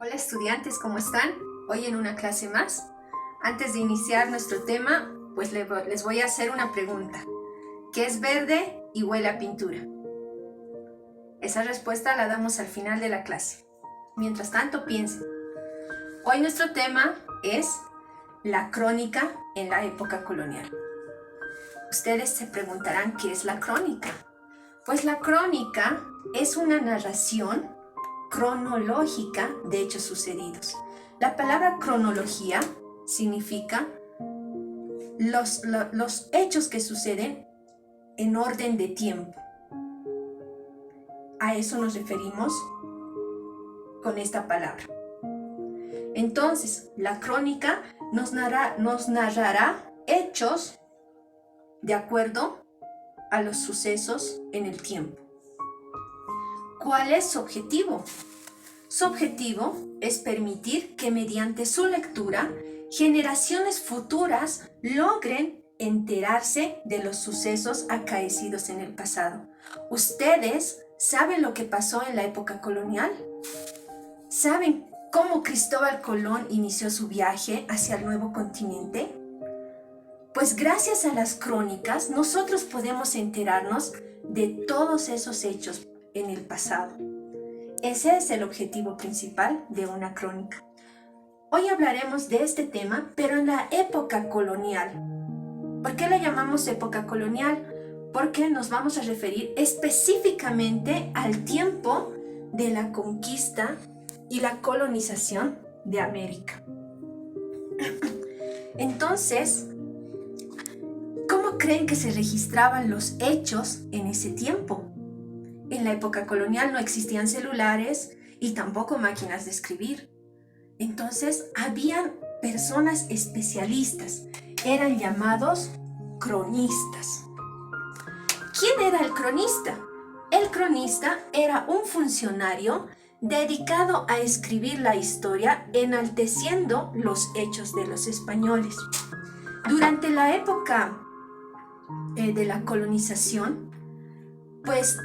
Hola estudiantes, ¿cómo están? Hoy en una clase más. Antes de iniciar nuestro tema, pues les voy a hacer una pregunta. ¿Qué es verde y huele a pintura? Esa respuesta la damos al final de la clase. Mientras tanto, piensen. Hoy nuestro tema es la crónica en la época colonial. Ustedes se preguntarán ¿qué es la crónica? Pues la crónica es una narración cronológica de hechos sucedidos. La palabra cronología significa los hechos que suceden en orden de tiempo. A eso nos referimos con esta palabra. Entonces, la crónica nos narrará hechos de acuerdo a los sucesos en el tiempo. ¿Cuál es su objetivo? Su objetivo es permitir que mediante su lectura, generaciones futuras logren enterarse de los sucesos acaecidos en el pasado. ¿Ustedes saben lo que pasó en la época colonial? ¿Saben cómo Cristóbal Colón inició su viaje hacia el nuevo continente? Pues gracias a las crónicas, nosotros podemos enterarnos de todos esos hechos en el pasado. Ese es el objetivo principal de una crónica. Hoy hablaremos de este tema, pero en la época colonial. ¿Por qué la llamamos época colonial? Porque nos vamos a referir específicamente al tiempo de la conquista y la colonización de América. Entonces, ¿cómo creen que se registraban los hechos en ese tiempo? En la época colonial no existían celulares y tampoco máquinas de escribir. Entonces, habían personas especialistas. Eran llamados cronistas. ¿Quién era el cronista? El cronista era un funcionario dedicado a escribir la historia enalteciendo los hechos de los españoles. Durante la época de la colonización, pues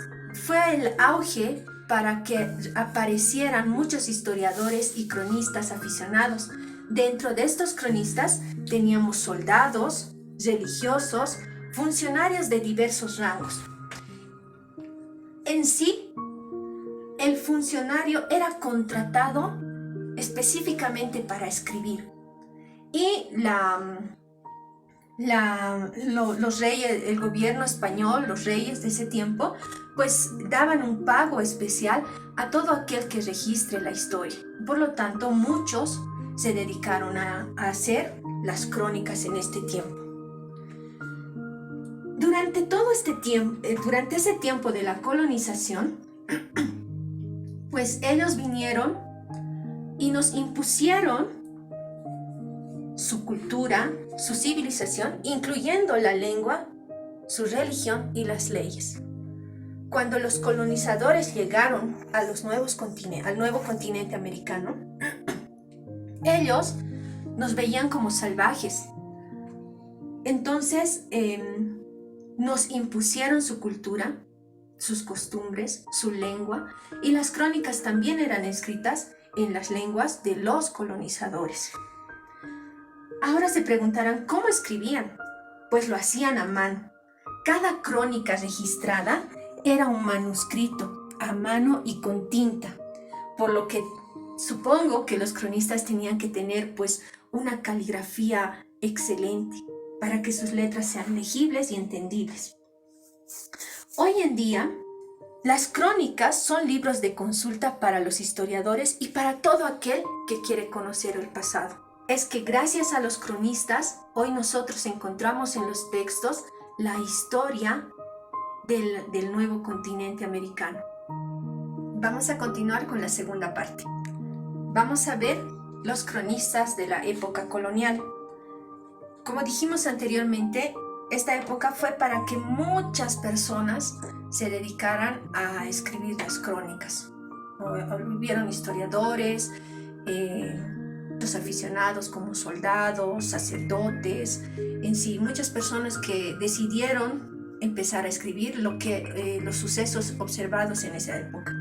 fue el auge para que aparecieran muchos historiadores y cronistas aficionados. Dentro de estos cronistas teníamos soldados, religiosos, funcionarios de diversos rangos. En sí, el funcionario era contratado específicamente para escribir y los reyes, el gobierno español, los reyes de ese tiempo, pues daban un pago especial a todo aquel que registre la historia. Por lo tanto, muchos se dedicaron a hacer las crónicas en este tiempo. Durante todo este tiempo, durante ese tiempo de la colonización, pues ellos vinieron y nos impusieron su cultura, su civilización, incluyendo la lengua, su religión y las leyes. Cuando los colonizadores llegaron a al nuevo continente americano, ellos nos veían como salvajes. Entonces, nos impusieron su cultura, sus costumbres, su lengua, y las crónicas también eran escritas en las lenguas de los colonizadores. Ahora se preguntarán, ¿cómo escribían? Pues lo hacían a mano. Cada crónica registrada era un manuscrito, a mano y con tinta, por lo que supongo que los cronistas tenían que tener pues una caligrafía excelente para que sus letras sean legibles y entendibles. Hoy en día, las crónicas son libros de consulta para los historiadores y para todo aquel que quiere conocer el pasado. Es que gracias a los cronistas, hoy nosotros encontramos en los textos la historia del nuevo continente americano. Vamos a continuar con la segunda parte. Vamos a ver los cronistas de la época colonial. Como dijimos anteriormente, esta época fue para que muchas personas se dedicaran a escribir las crónicas. Hubieron historiadores, muchos aficionados como soldados, sacerdotes, en sí, muchas personas que decidieron empezar a escribir los sucesos observados en esa época.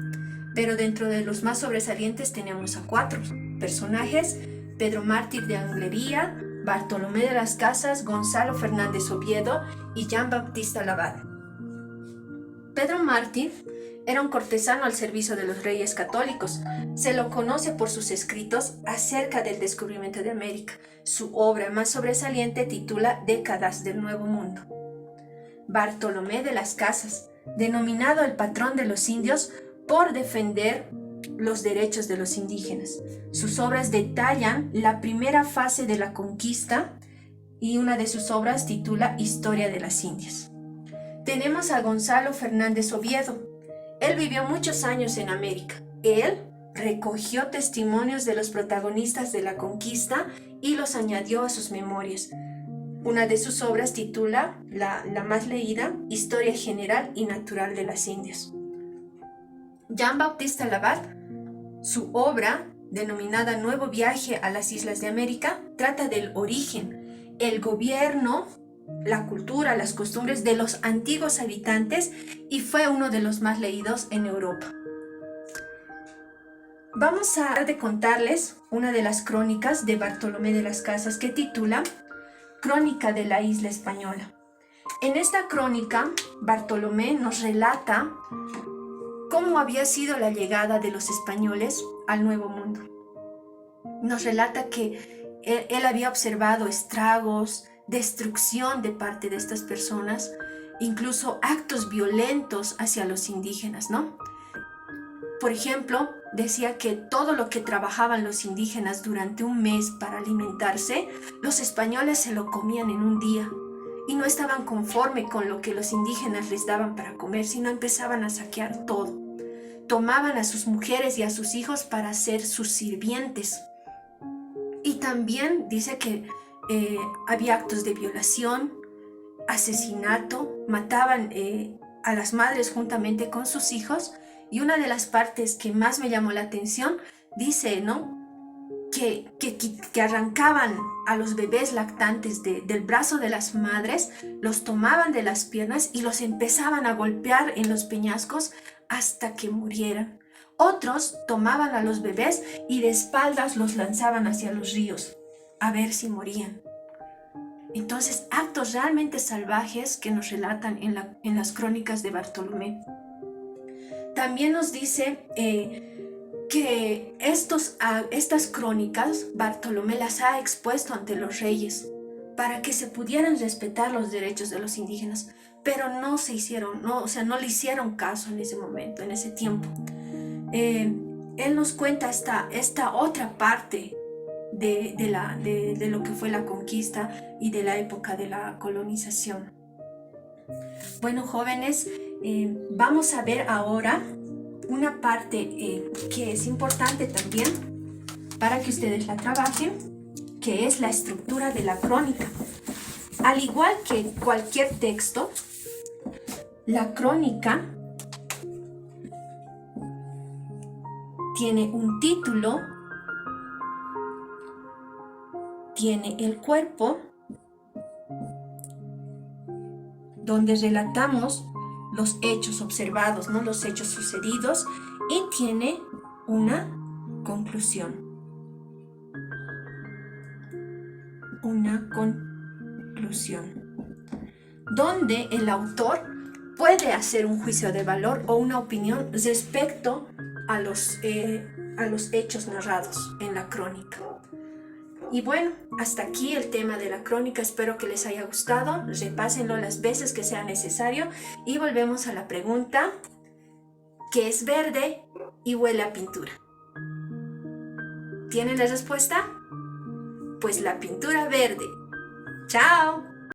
pero dentro de los más sobresalientes tenemos a 4 personajes: Pedro Mártir de Anglería, Bartolomé de las Casas, Gonzalo Fernández Oviedo y Jean Baptista Labat. Pedro Mártir era un cortesano al servicio de los reyes católicos. Se lo conoce por sus escritos acerca del descubrimiento de América. Su obra más sobresaliente titula Décadas del Nuevo Mundo. Bartolomé de las Casas, denominado el patrón de los indios por defender los derechos de los indígenas. Sus obras detallan la primera fase de la conquista y una de sus obras titula Historia de las Indias. Tenemos a Gonzalo Fernández Oviedo. Él vivió muchos años en América. Él recogió testimonios de los protagonistas de la conquista y los añadió a sus memorias. Una de sus obras titula, la más leída, Historia General y Natural de las Indias. Jean Baptista Labat, su obra, denominada Nuevo Viaje a las Islas de América, trata del origen, el gobierno, la cultura, las costumbres de los antiguos habitantes y fue uno de los más leídos en Europa. Vamos a contarles una de las crónicas de Bartolomé de las Casas que titula Crónica de la Isla Española. En esta crónica, Bartolomé nos relata cómo había sido la llegada de los españoles al Nuevo Mundo. Nos relata que él había observado estragos, destrucción de parte de estas personas, incluso actos violentos hacia los indígenas, ¿no? Por ejemplo, decía que todo lo que trabajaban los indígenas durante un mes para alimentarse, los españoles se lo comían en un día y no estaban conforme con lo que los indígenas les daban para comer, sino empezaban a saquear todo. Tomaban a sus mujeres y a sus hijos para ser sus sirvientes. Y también dice que había actos de violación, asesinato, mataban a las madres juntamente con sus hijos. Y una de las partes que más me llamó la atención, dice, ¿no?, que arrancaban a los bebés lactantes del brazo de las madres, los tomaban de las piernas y los empezaban a golpear en los peñascos hasta que murieran. Otros tomaban a los bebés y de espaldas los lanzaban hacia los ríos a ver si morían. Entonces, actos realmente salvajes que nos relatan en las crónicas de Bartolomé. También nos dice que estas crónicas Bartolomé las ha expuesto ante los reyes para que se pudieran respetar los derechos de los indígenas, pero no le hicieron caso en ese momento, en ese tiempo. Él nos cuenta esta otra parte de lo que fue la conquista y de la época de la colonización. Bueno, jóvenes, vamos a ver ahora una parte que es importante también para que ustedes la trabajen, que es la estructura de la crónica. Al igual que cualquier texto, la crónica tiene un título, tiene el cuerpo, donde relatamos los hechos observados, ¿no?, los hechos sucedidos, y tiene una conclusión. Una conclusión, donde el autor puede hacer un juicio de valor o una opinión respecto a los hechos narrados en la crónica. Y bueno, hasta aquí el tema de la crónica. Espero que les haya gustado. Repásenlo las veces que sea necesario y volvemos a la pregunta: ¿qué es verde y huele a pintura? ¿Tienen la respuesta? Pues la pintura verde. ¡Chao!